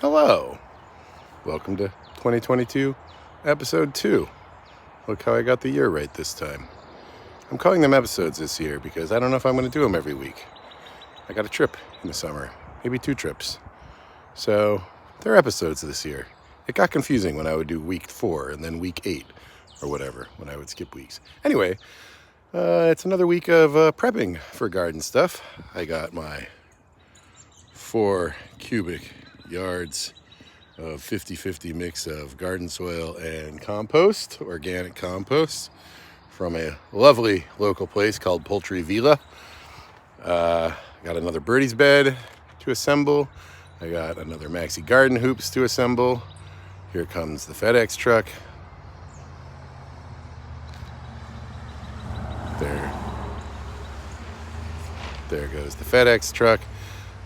Hello. Welcome to 2022, episode 2. Look how I got the year right this time. I'm calling them episodes this year because I don't know if I'm going to do them every week. I got a trip in the summer, maybe 2 trips. So they're episodes this year. It got confusing when I would do week 4 and then week 8 or whatever, when I would skip weeks. Anyway, it's another week of prepping for garden stuff. I got my 4 cubic yards of 50-50 mix of garden soil and compost, organic compost, from a lovely local place called Poultry Villa. Got another Birdies Bed to assemble. I got another Maxi Garden Hoops to assemble. Here comes the FedEx truck. There goes the FedEx truck.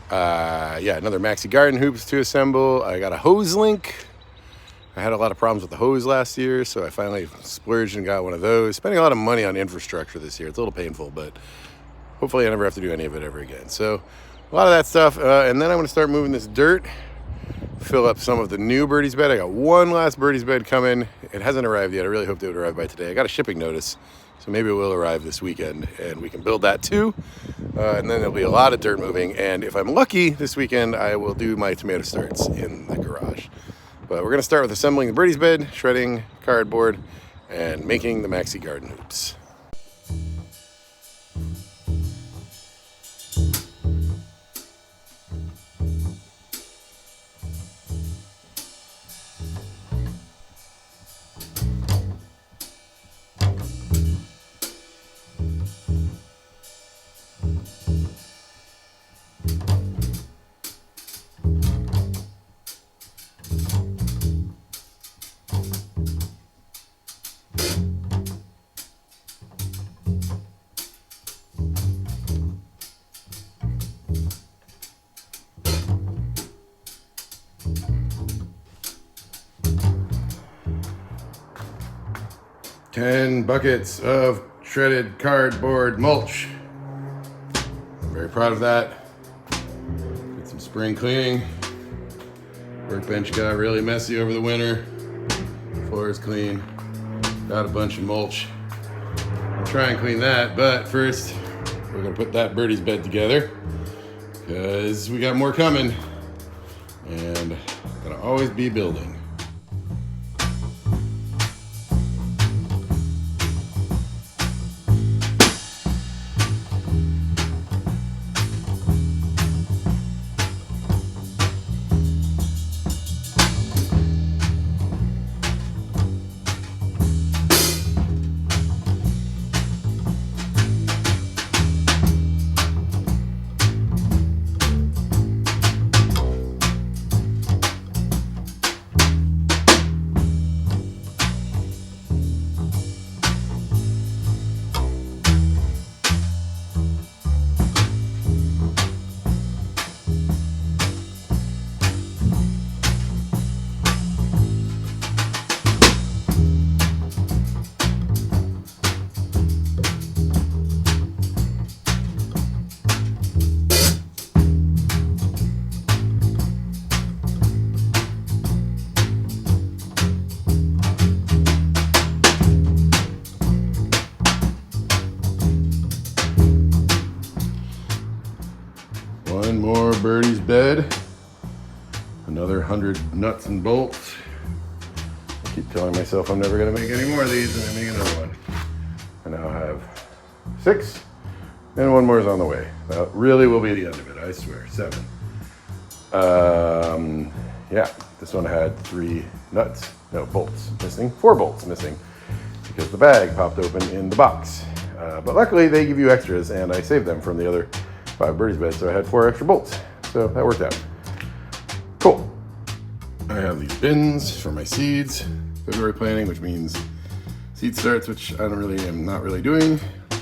Another Maxi Garden Hoops to assemble. I got a hose link. I had a lot of problems with the hose last year, so I finally splurged and got one of those. Spending a lot of money on infrastructure this year. It's a little painful, but hopefully I never have to do any of it ever again. So a lot of that stuff. And then I'm going to start moving this dirt, fill up some of the new Birdies Bed. I got one last Birdies Bed coming. It hasn't arrived yet. I really hoped it would arrive by today. I got a shipping notice, so maybe it will arrive this weekend, and we can build that too. And then there'll be a lot of dirt moving. And if I'm lucky this weekend, I will do my tomato starts in the garage. But we're going to start with assembling the Birdies Bed, shredding cardboard, and making the Maxi Garden Hoops. Ten buckets of shredded cardboard mulch. I'm very proud of that. Did some spring cleaning. Workbench got really messy over the winter. Floor is clean. Got a bunch of mulch. I'll try and clean that, but first we're gonna put that Birdies Bed together because we got more coming and gonna always be building. One more Birdies Bed, another 100 nuts and bolts. I keep telling myself I'm never gonna make any more of these, and I make another one. I now have 6, and one more is on the way. That really will be the end of it, I swear, 7. This one had bolts missing, 4 bolts missing, because the bag popped open in the box. But luckily they give you extras, and I saved them from the other 5 Birdies Beds, so I had 4 extra bolts. So that worked out. Cool. I have these bins for my seeds, February planting, which means seed starts, which am not really doing.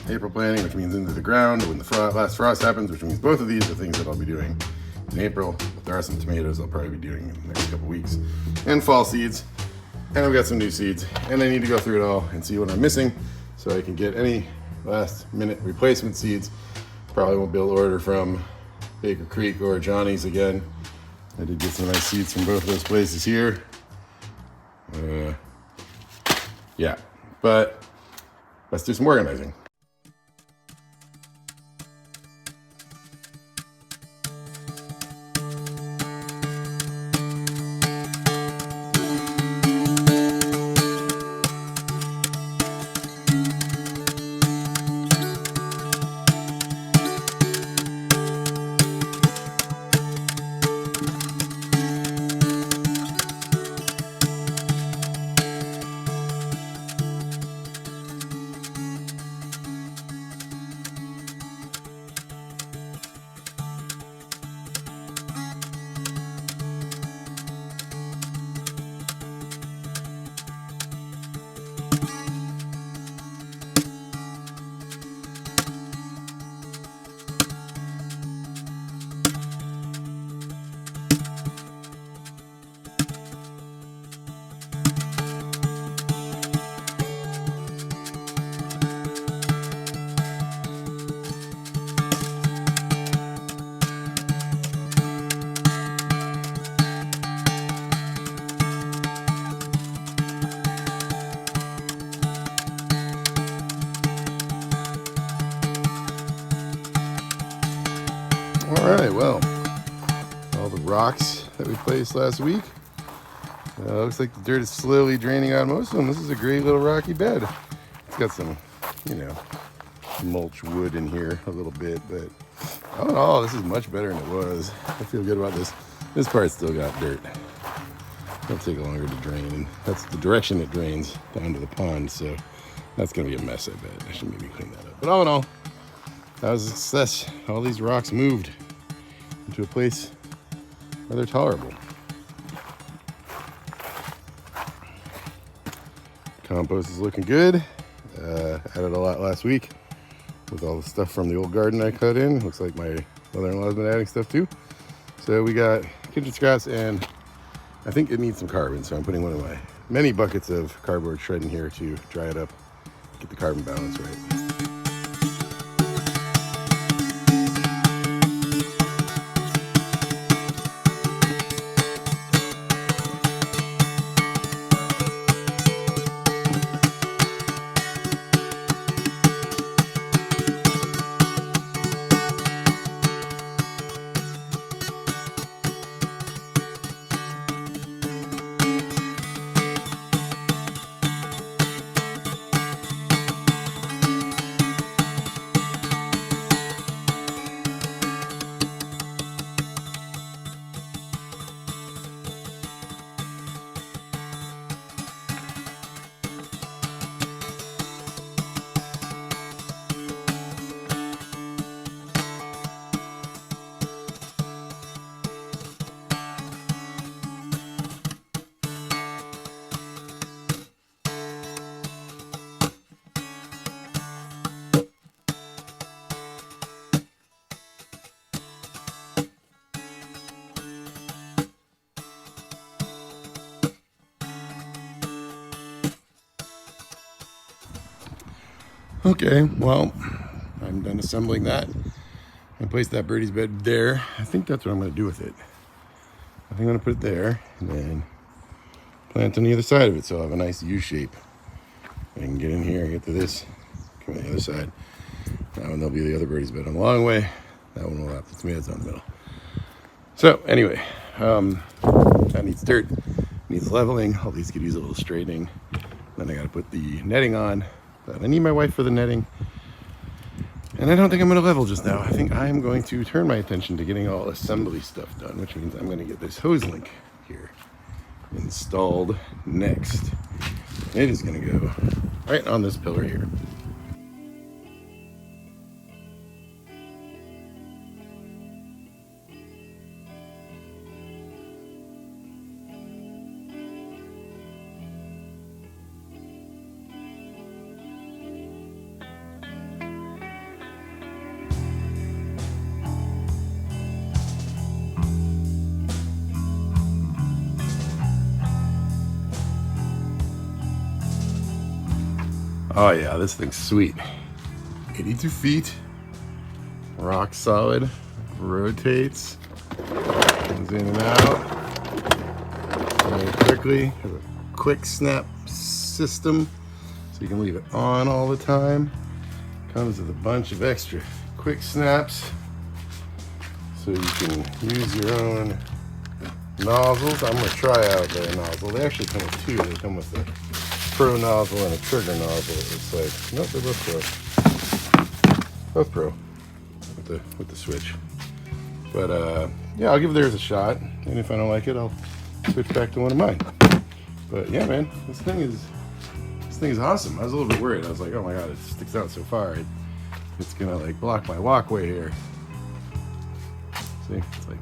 April planting, which means into the ground when the last frost happens, which means both of these are things that I'll be doing in April. But there are some tomatoes I'll probably be doing in the next couple weeks. And fall seeds. And I've got some new seeds. And I need to go through it all and see what I'm missing so I can get any last minute replacement seeds. Probably won't be able to order from Baker Creek or Johnny's again. I did get some nice seeds from both of those places here. Yeah, but let's do some organizing. Alright, well, all the rocks that we placed last week, looks like the dirt is slowly draining out most of them. This is a great little rocky bed. It's got some, mulch wood in here a little bit, but all in all, this is much better than it was. I feel good about this. This part still got dirt. It'll take longer to drain, and that's the direction it drains down to the pond, so that's going to be a mess, I bet. I should maybe clean that up. But all in all, that was a success. All these rocks moved into a place where they're tolerable. Compost is looking good. Added a lot last week with all the stuff from the old garden I cut in. Looks like my mother-in-law's been adding stuff too. So we got kitchen scraps, and I think it needs some carbon, so I'm putting one of my many buckets of cardboard shred in here to dry it up, get the carbon balance right. Okay, well, I'm done assembling that. I placed that Birdies Bed there. I think that's what I'm going to do with it. I think I'm going to put it there and then plant on the other side of it so I'll have a nice U shape. I can get in here, get to this, come on the other side. That one, there'll be the other Birdies Bed on the long way. That one will have the tomatoes on the middle. So anyway, that needs dirt, needs leveling. All these could use a little straightening. Then I got to put the netting on. But I need my wife for the netting, and I don't think I'm going to level just now. I think I'm going to turn my attention to getting all assembly stuff done, which means I'm going to get this hose link here installed next. It is going to go right on this pillar here. Oh yeah, this thing's sweet. 82 feet, rock solid, rotates. Comes in and out very quickly. Has a quick snap system, so you can leave it on all the time. Comes with a bunch of extra quick snaps, so you can use your own nozzles. I'm going to try out their nozzle. They actually come with two. They come with a pro nozzle and a trigger nozzle. It's like, nope, they're both pro. Both pro with the switch. But yeah, I'll give theirs a shot, and if I don't like it, I'll switch back to one of mine. But yeah, man, this thing is awesome. I was a little bit worried. I was like, oh my god, it sticks out so far. It's gonna like block my walkway here. See, it's like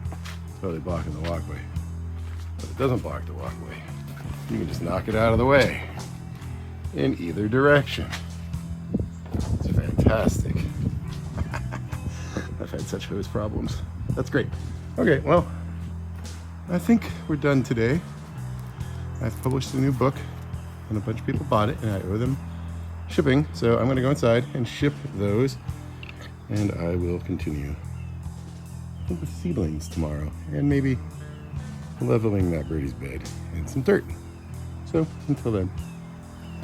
totally blocking the walkway. But it doesn't block the walkway. You can just knock it out of the way in either direction. It's fantastic. I've had such hose problems. That's great. Okay, well, I think we're done today. I've published a new book, and a bunch of people bought it, and I owe them shipping. So I'm gonna go inside and ship those, and I will continue, I think, with seedlings tomorrow, and maybe leveling that birdie's bed and some dirt. So until then,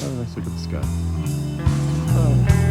have a nice look at the sky. Bye.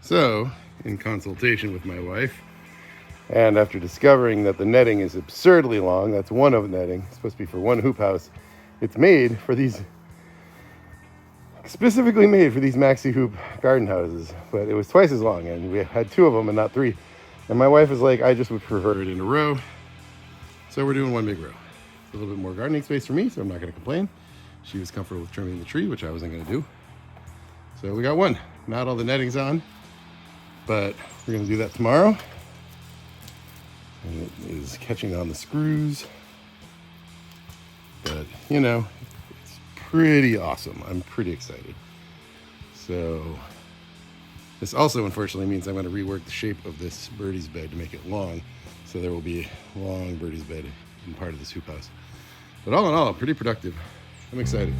So, in consultation with my wife, and after discovering that the netting is absurdly long, that's one of netting, it's supposed to be for one hoop house, it's made for these, specifically made for these Maxi Hoop garden houses, but it was twice as long, and we had two of them and not three. And my wife is like, I just would prefer it in a row, so we're doing one big row. It's a little bit more gardening space for me, so I'm not going to complain. She was comfortable with trimming the tree, which I wasn't going to do. So we got one. Not all the netting's on, but we're going to do that tomorrow. And it is catching on the screws. But, you know, it's pretty awesome. I'm pretty excited. So this also unfortunately means I'm going to rework the shape of this birdie's bed to make it long. So there will be a long birdie's bed in part of this hoop house. But all in all, pretty productive. I'm excited.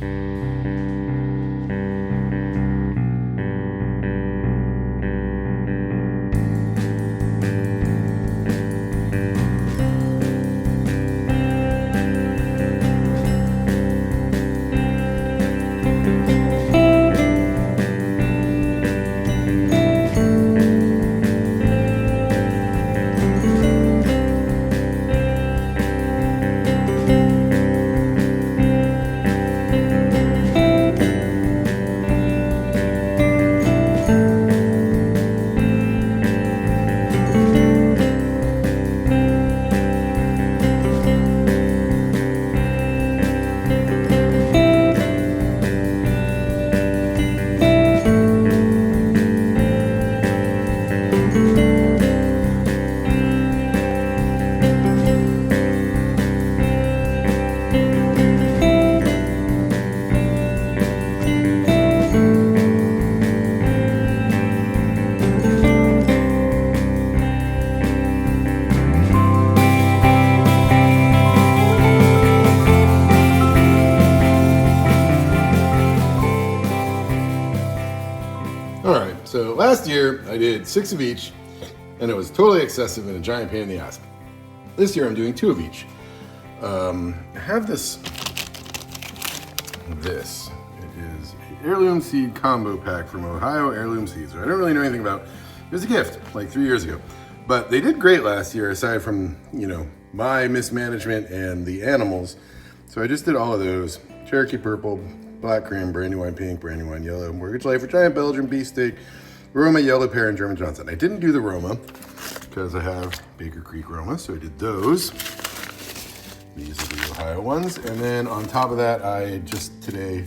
So last year I did 6 of each, and it was totally excessive and a giant pain in the ass. This year I'm doing 2 of each. I have this. It is an heirloom seed combo pack from Ohio Heirloom Seeds. I don't really know anything about. It was a gift like 3 years ago, but they did great last year aside from, you know, my mismanagement and the animals. So I just did all of those. Cherokee purple, black cream, brandywine pink, brandywine yellow, mortgage life for giant Belgian beefsteak, Roma yellow pear, and German Johnson. I didn't do the Roma because I have Baker Creek Roma, so I did those. These are the Ohio ones. And then on top of that, I just today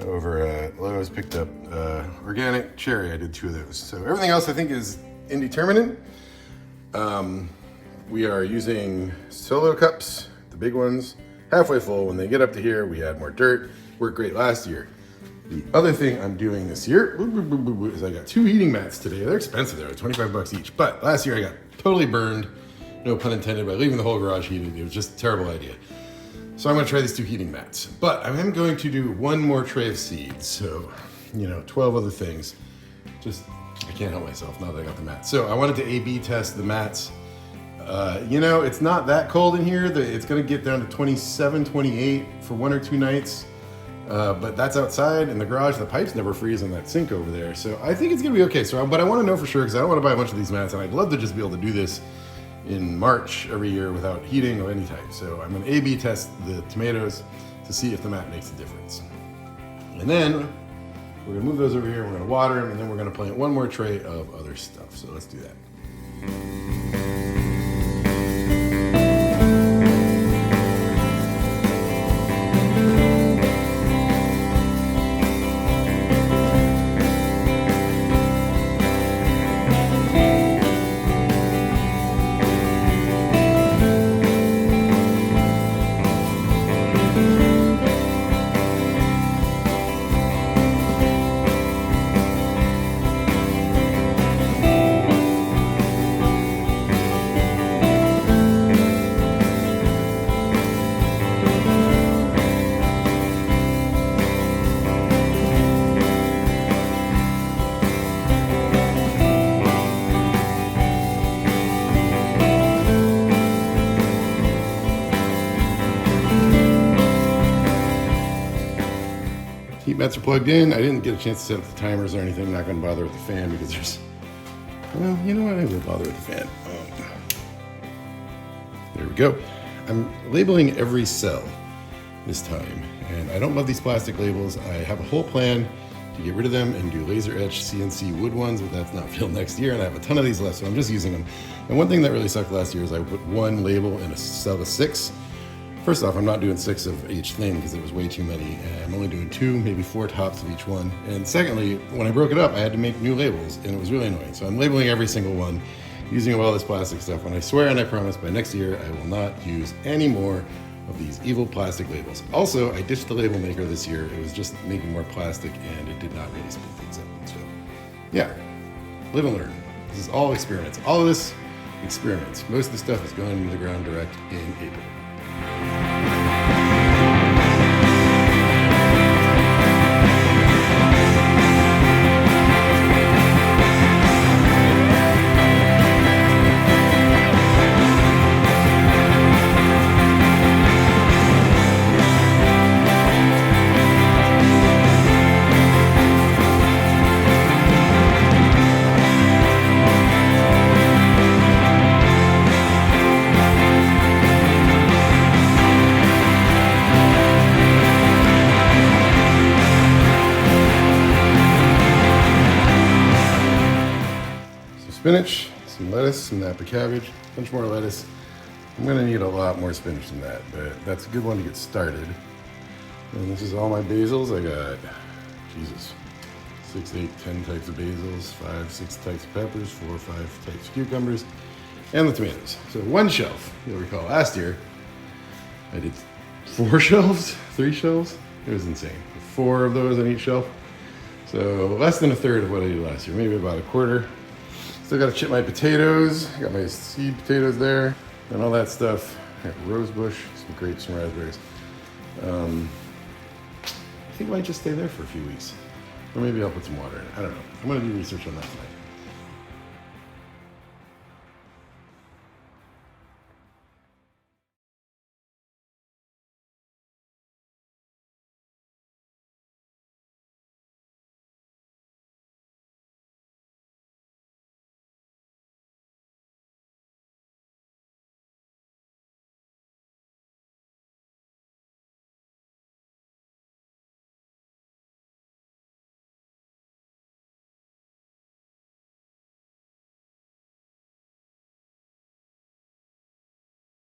over at Lowe's picked up organic cherry. I did 2 of those. So everything else I think is indeterminate. We are using solo cups, the big ones, halfway full. When they get up to here, we add more dirt. Worked great last year. The other thing I'm doing this year is I got 2 heating mats today. They're expensive, they're $25 each. But last year I got totally burned, no pun intended, by leaving the whole garage heated. It was just a terrible idea. So I'm gonna try these 2 heating mats. But I am going to do 1 more tray of seeds. So, you know, 12 other things. Just, I can't help myself now that I got the mats. So I wanted to A/B test the mats. You know, it's not that cold in here. It's gonna get down to 27, 28 for 1 or 2 nights. But that's outside in the garage. The pipes never freeze on that sink over there. So I think it's gonna be okay. So, but I wanna know for sure because I don't wanna buy a bunch of these mats, and I'd love to just be able to do this in March every year without heating of any type. So I'm gonna A/B test the tomatoes to see if the mat makes a difference. And then we're gonna move those over here, we're gonna water them, and then we're gonna plant 1 more tray of other stuff. So let's do that. Heat mats are plugged in. I didn't get a chance to set up the timers or anything. I'm not going to bother with the fan because there's, well, you know what? I will bother with the fan. There we go. I'm labeling every cell this time, and I don't love these plastic labels. I have a whole plan to get rid of them and do laser etched CNC wood ones, but that's not filled next year, and I have a ton of these left, so I'm just using them. And one thing that really sucked last year is I put 1 label in a cell of 6. First off, I'm not doing 6 of each thing because it was way too many. I'm only doing 2, maybe 4 tops of each one. And secondly, when I broke it up, I had to make new labels, and it was really annoying. So I'm labeling every single one, using all this plastic stuff. And I swear and I promise by next year, I will not use any more of these evil plastic labels. Also, I ditched the label maker this year. It was just making more plastic, and it did not really speed things up. So yeah, live and learn. This is all experiments. All of this, experiments. Most of the stuff is going into the ground direct in April. Spinach, some lettuce, some Napa cabbage, a bunch more lettuce. I'm gonna need a lot more spinach than that, but that's a good one to get started. And this is all my basils. I got, Jesus, 6, 8, 10 types of basils, 5, 6 types of peppers, 4, 5 types of cucumbers, and the tomatoes. So 1 shelf. You'll recall last year, I did 4 shelves, 3 shelves. It was insane. 4 of those on each shelf. So less than a third of what I did last year, maybe about a quarter. Still got to chip my potatoes. Got my seed potatoes there and all that stuff. I got rose bush, some grapes, some raspberries. I think I might just stay there for a few weeks. Or maybe I'll put some water in it. I don't know. I'm going to do research on that tonight.